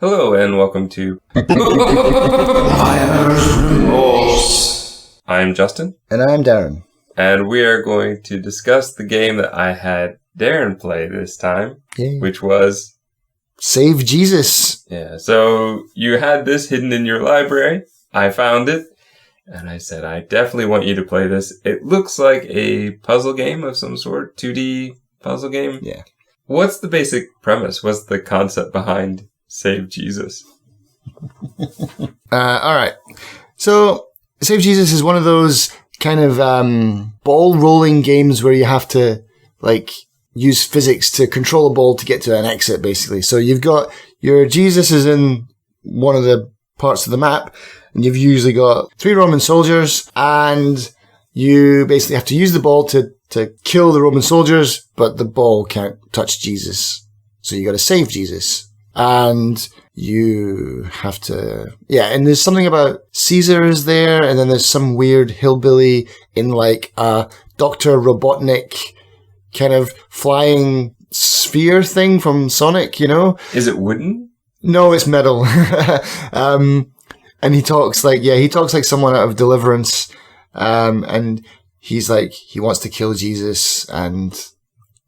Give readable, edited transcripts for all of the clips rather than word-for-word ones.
Hello and welcome to Remorse. I'm Justin. And I'm Darren. And we are going to discuss the game that I had Darren play this time, which was... Save Jesus. Yeah, so you had this hidden in your library. I found it. And I said, I definitely want you to play this. It looks like a puzzle game of some sort, 2D puzzle game. Yeah. What's the basic premise? What's the concept behind Save Jesus? All right. So, Save Jesus is one of those kind of ball rolling games where you have to use physics to control a ball to get to an exit, basically. So you've got your Jesus is in one of the parts of the map, and you've usually got 3 Roman soldiers, and you basically have to use the ball to kill the Roman soldiers, but the ball can't touch Jesus. So you got to save Jesus. And you have to, and there's something about Caesar is there, and then there's some weird hillbilly in like a Dr. Robotnik kind of flying sphere thing from Sonic, you know? Is it wooden? No, it's metal. And he talks like someone out of Deliverance. And he's like, he wants to kill Jesus, and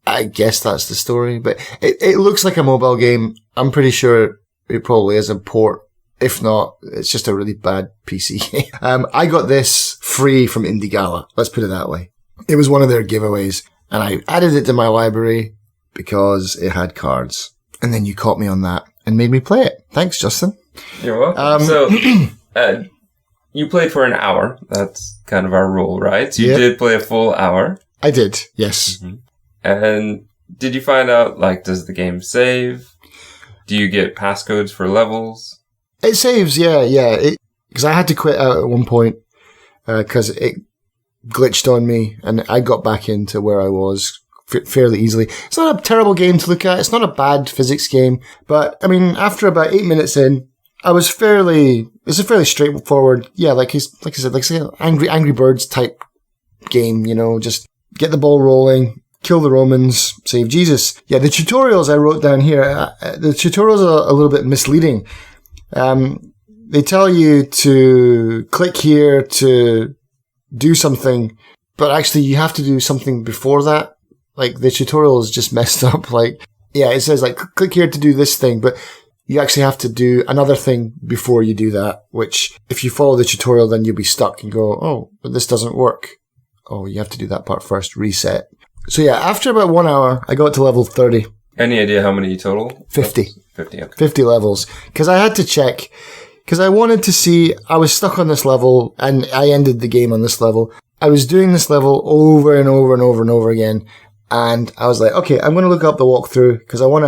I guess that's the story. But it looks like a mobile game. I'm pretty sure it probably is a port. If not, it's just a really bad PC game. I got this free from Indie Gala. Let's put it that way. It was one of their giveaways, and I added it to my library because it had cards. And then you caught me on that and made me play it. Thanks, Justin. You're welcome. So, you played for an hour. That's kind of our rule, right? So you did play a full hour. I did, yes. Mm-hmm. And did you find out, does the game save? Do you get passcodes for levels? It saves, yeah. Because I had to quit out at one point because it glitched on me, and I got back into where I was fairly easily. It's not a terrible game to look at. It's not a bad physics game. But, I mean, after about 8 minutes in, it's a fairly straightforward, like I said, like an Angry Birds type game, you know, just get the ball rolling, kill the Romans, save Jesus. Yeah, the tutorials I wrote down here, the tutorials are a little bit misleading. They tell you to click here to do something, but actually you have to do something before that. Like, the tutorial is just messed up. It says, click here to do this thing, but you actually have to do another thing before you do that, which, if you follow the tutorial, then you'll be stuck and go, oh, but this doesn't work. Oh, you have to do that part first, reset. So after about 1 hour, I got to level 30. Any idea how many total? 50. 50, okay. 50 levels. Because I had to check, because I wanted to see, I was stuck on this level, and I ended the game on this level. I was doing this level over and over and over and over again. And I was like, okay, I'm going to look up the walkthrough because I want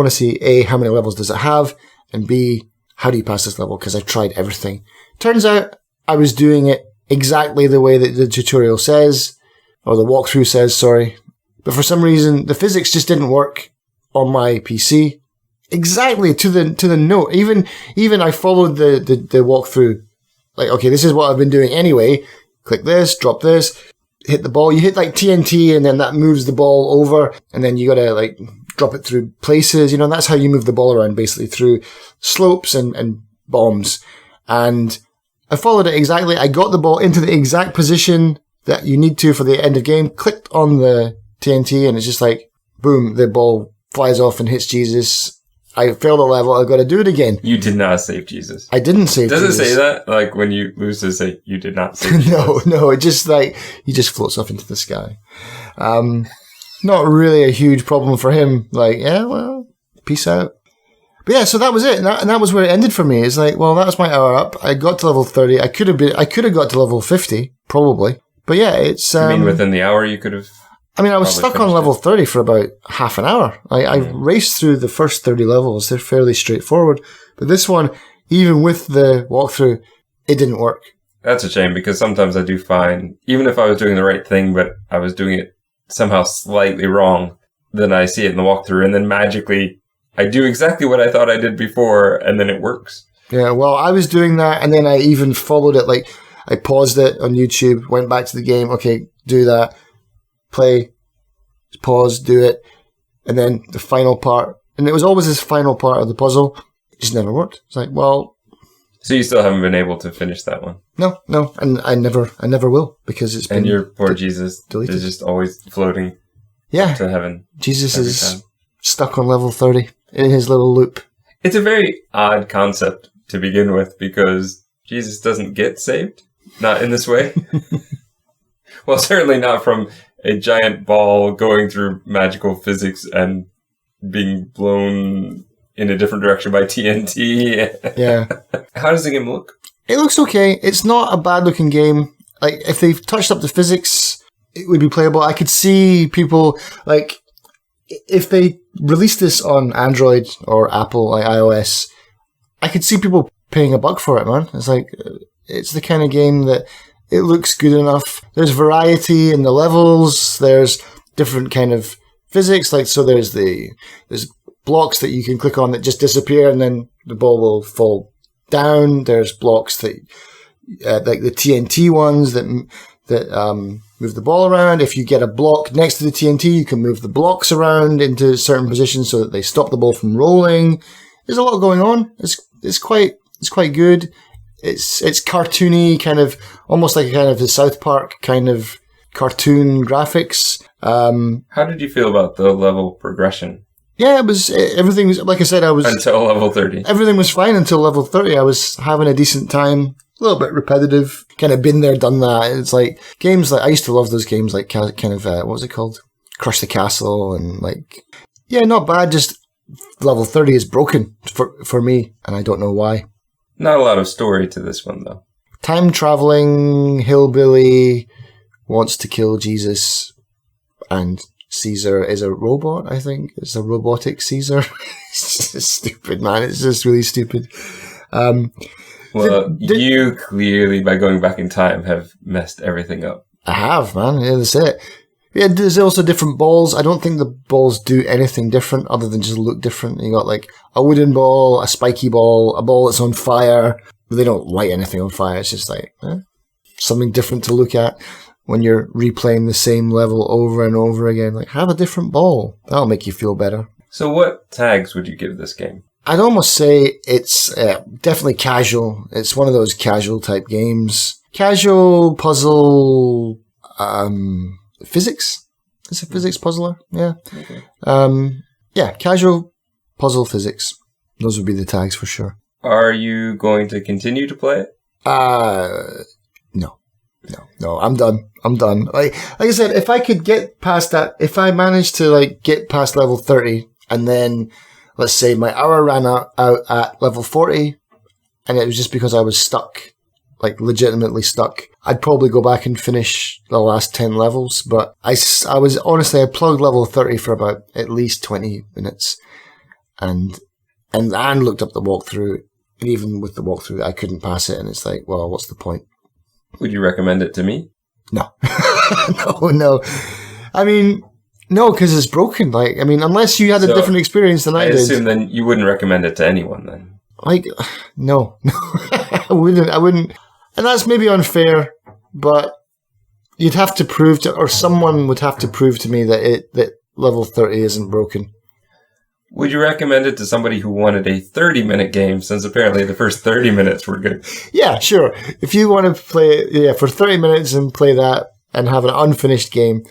to see A, how many levels does it have? And B, how do you pass this level? Because I tried everything. Turns out I was doing it exactly the way that the tutorial says, or the walkthrough says, sorry. But for some reason, the physics just didn't work on my PC. Exactly to the note. Even I followed the walkthrough. Okay, this is what I've been doing anyway. Click this, drop this. Hit the ball. You hit TNT, and then that moves the ball over, and then you gotta drop it through places. You know, that's how you move the ball around, basically through slopes and bombs. And I followed it exactly. I got the ball into the exact position that you need to for the end of game. Clicked on the TNT, and it's just boom, the ball flies off and hits Jesus. I failed a level. I've got to do it again. You did not save Jesus. I didn't save Jesus. Does it say that? When you lose, does it say you did not save Jesus? No. It just he just floats off into the sky. Not really a huge problem for him. Peace out. But so that was it. And that was where it ended for me. It's that was my hour up. I got to level 30. I could have got to level 50, probably. But it's... You mean within the hour you could have... I was stuck on level 30 for about half an hour. I raced through the first 30 levels. They're fairly straightforward. But this one, even with the walkthrough, it didn't work. That's a shame, because sometimes I do find, even if I was doing the right thing, but I was doing it somehow slightly wrong, then I see it in the walkthrough, and then magically I do exactly what I thought I did before, and then it works. Yeah, well, I was doing that, and then I even followed it. I paused it on YouTube, went back to the game. Okay, do that. Play, pause, do it, and then the final part. And it was always this final part of the puzzle. just never worked. It's like, well... So you still haven't been able to finish that one? No, and I never will, because it's been... And your poor Jesus deleted. is just always floating to heaven. Jesus is stuck on level 30 in his little loop. It's a very odd concept to begin with, because Jesus doesn't get saved. Not in this way. Well, certainly not from a giant ball going through magical physics and being blown in a different direction by TNT. Yeah. How does the game look? It looks okay. It's not a bad looking game. Like, if they've touched up the physics, it would be playable. I could see people, like, if they released this on Android or Apple, like iOS, I could see people paying $1 for it, man. It's like, it's the kind of game that it looks good enough. There's variety in the levels. There's different kind of physics. Like, so there's blocks that you can click on that just disappear and then the ball will fall down. There's blocks that, like the TNT ones that move the ball around. If you get a block next to the TNT, you can move the blocks around into certain positions so that they stop the ball from rolling. There's a lot going on. It's quite good. It's cartoony, kind of almost like a kind of the South Park kind of cartoon graphics. How did you feel about the level progression? Yeah, everything was, like I said, until level 30. Everything was fine until level 30. I was having a decent time. A little bit repetitive. Kind of been there, done that. It's like games like, I used to love those games like kind of, what was it called? Crush the Castle and like, yeah, not bad. Just level 30 is broken for me and I don't know why. Not a lot of story to this one though. Time traveling hillbilly wants to kill Jesus and Caesar is a robot, I think. It's a robotic Caesar. It's just stupid, man. It's just really stupid. Well, you clearly, by going back in time, have messed everything up. I have, man. Yeah, that's it. Yeah, there's also different balls. I don't think the balls do anything different other than just look different. You got like a wooden ball, a spiky ball, a ball that's on fire. They don't light anything on fire. It's just like something different to look at when you're replaying the same level over and over again. Like, have a different ball. That'll make you feel better. So what tags would you give this game? I'd almost say it's definitely casual. It's one of those casual type games. Casual puzzle physics. It's a physics puzzler. Yeah. Okay. Yeah, casual puzzle physics. Those would be the tags for sure. Are you going to continue to play it? No, I'm done. Like I said, if I could get past that, if I managed to like get past level 30 and then let's say my hour ran out at level 40 and it was just because I was stuck, like legitimately stuck, I'd probably go back and finish the last 10 levels. But I was honestly, I plugged level 30 for about at least 20 minutes and looked up the walkthrough. And even with the walkthrough, I couldn't pass it. And it's like, well, what's the point? Would you recommend it to me? No. No. I mean, no, because it's broken. Like, I mean, unless you had a different experience than I did. I assume then you wouldn't recommend it to anyone then. Like, no. I wouldn't. And that's maybe unfair, but you'd have to prove to, or someone would have to prove to me that level 30 isn't broken. Would you recommend it to somebody who wanted a 30-minute game, since apparently the first 30 minutes were good? Yeah, sure. If you want to play it for 30 minutes and play that and have an unfinished game,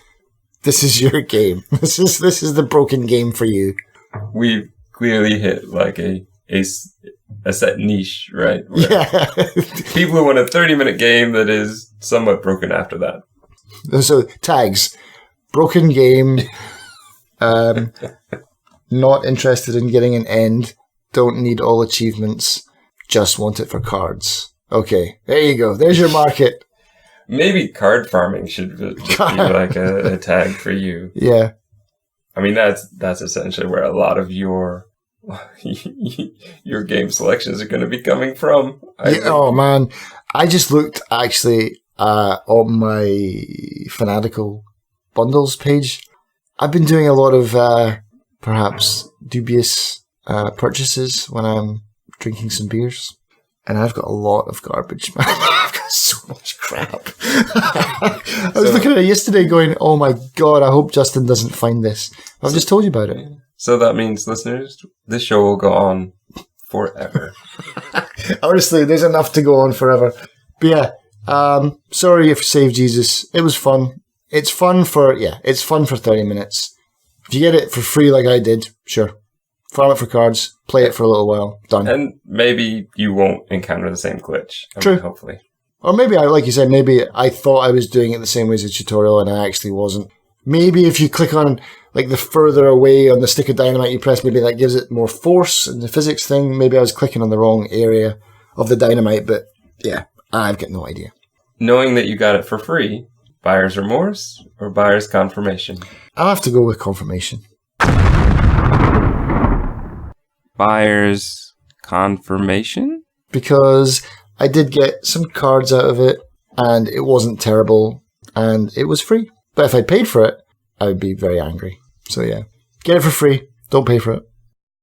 this is your game. This is the broken game for you. We've clearly hit like a set niche, right? Yeah. People who want a 30-minute game that is somewhat broken after that. So, tags. Broken game. Not interested in getting an end. Don't need all achievements. Just want it for cards. Okay, there you go. There's your market. Maybe card farming should be like a tag for you. Yeah. I mean, that's essentially where a lot of your game selections are going to be coming from. Oh, man. I just looked, actually, on my Fanatical Bundles page. I've been doing a lot of... perhaps dubious purchases when I'm drinking some beers. And I've got a lot of garbage, man. I've got so much crap. I was looking at it yesterday going, oh my God, I hope Justin doesn't find this. I've just told you about it. So that means, listeners, this show will go on forever. Honestly, there's enough to go on forever. But yeah, sorry if Save Jesus. It was fun. It's fun for 30 minutes. If you get it for free like I did, sure. Farm it for cards, play it for a little while, done. And maybe you won't encounter the same glitch. True. Hopefully. Or maybe, like you said, maybe I thought I was doing it the same way as the tutorial and I actually wasn't. Maybe if you click on like the further away on the stick of dynamite you press, maybe that gives it more force and the physics thing. Maybe I was clicking on the wrong area of the dynamite, but yeah, I've got no idea. Knowing that you got it for free, buyer's remorse or buyer's confirmation? I'll have to go with confirmation. Buyer's confirmation? Because I did get some cards out of it and it wasn't terrible and it was free. But if I paid for it, I would be very angry. So yeah, get it for free. Don't pay for it.